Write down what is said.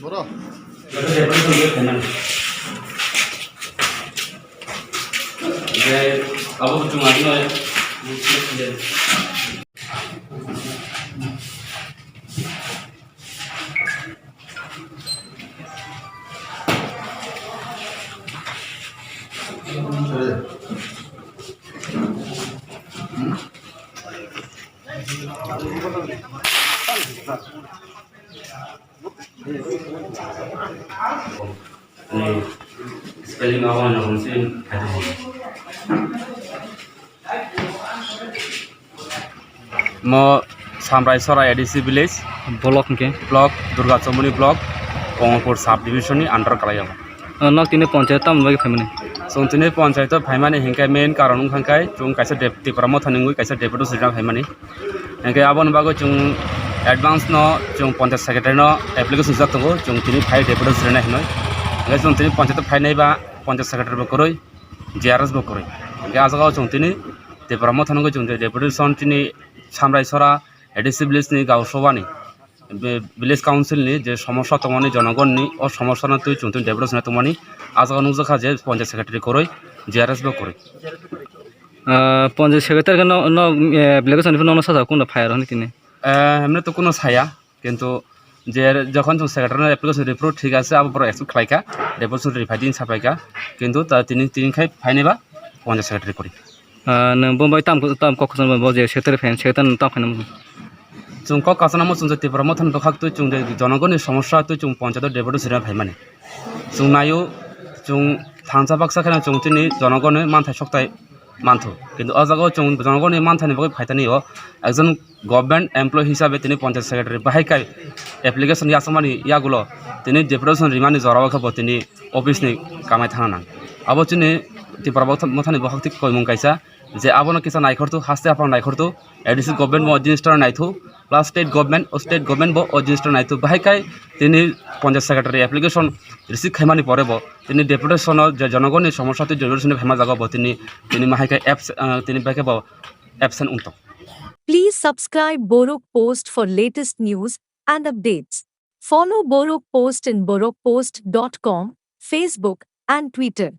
Bro. Aku cuma ini spelling awal nak mungkin ada. Mo Samraisora ADC village block Durga Chomuni block Kongpur sub division ni under kalayama. Nak tini panchayat tam bagi family. So tini panchayat phaimani hingkai main karon hangkai chung kaisa deputy promote hanungui kaisa deputy sujam phaimani. Hingkai abon bago chung advance no chung panchayat secretary no application jak tongo chung tini phai deputy sujam hinoi. Hingkai chung tini panchayat phainai ba panchayat secretary bo koroi JRS bo koroi. Hingkai ajaga chung tini te promote hanungui chung deputy son tini Samraisora ADC village ni gausowani village council ni je সমস্যা তোমানি জনগণ ni o সমস্যা না তুই চুন development না তোমানি আজকে নুজা যে panchayat secretary করই GRS ব করই পঞ্চায়েত সেক্রেটারি কেন অ্যাপ্লিকেশন ফোন সাজা কোন ফায়ার হনি তিনে এমনি তো কোনো ছায়া কিন্তু যে যখন তুমি সেক্রেটারি অ্যাপ্লিকেশন রিপোর্ট ঠিক আছে আবার পরে এক্সপেক্ট খাইকা ডেভেলপমেন্ট রিফাইডিং ছাপাইকা কিন্তু তা তিনি খাই ফাইনেবা পঞ্চায়েত সেক্রেটারি করি বোম্বাই তাম কখন বজে সেক্রেটারি ফ্যান সেক্রেটারি তাম খাইনা চুং ক কাছানামো চুং যে প্রমথন বখাক তুই চুং জনগণের সমস্যা তুই চুং পঞ্চায়েত ডেপুটি সিরা ভাইমানে চুং নায়ু চুং থানসা বাক্সা খানা চুং তিনি জনগণের মানথাই সপ্তাহে মানথো কিন্তু অজাগাও চুং জনগণের মানথানি বগে ফাইতানিও একজন গভর্নমেন্ট এমপ্লয়ি হিসাবে তিনি পঞ্চায়েত সেক্রেটারি বাহাইকাই অ্যাপ্লিকেশন ইয়াসমানি ইয়াগুলো তিনি ডেপুটেশন রিমানি জরাও খাবো তিনি অফিসনি কামাই থানা নাং আবো চিনি তি প্রমথনি বখাক ঠিক কইমুং কাইসা যে আবনো কিসা নাইখরতো হাসতে আপন নাইখরতো এডিসি গভর্নমেন্ট মো জিনিসটা নাইথো প্লাস স্টেট গভর্নমেন্ট বো জিনিসটা নাইথো বাহাইকাই তিনি পঞ্চায়েত সেক্রেটারি অ্যাপ্লিকেশন রিসিভ খাইমানি পরে বো তিনি ডেপুটেশন যে জনগণের সমস্যা তুই ডেপুটেশন খাইমা জাগাবো তিনি মাহাইকাই অ্যাপস তিনি বাকে বো absent উনতো Please subscribe Borok Post for latest news and updates. Follow Borok Post in borokpost.com, Facebook and Twitter.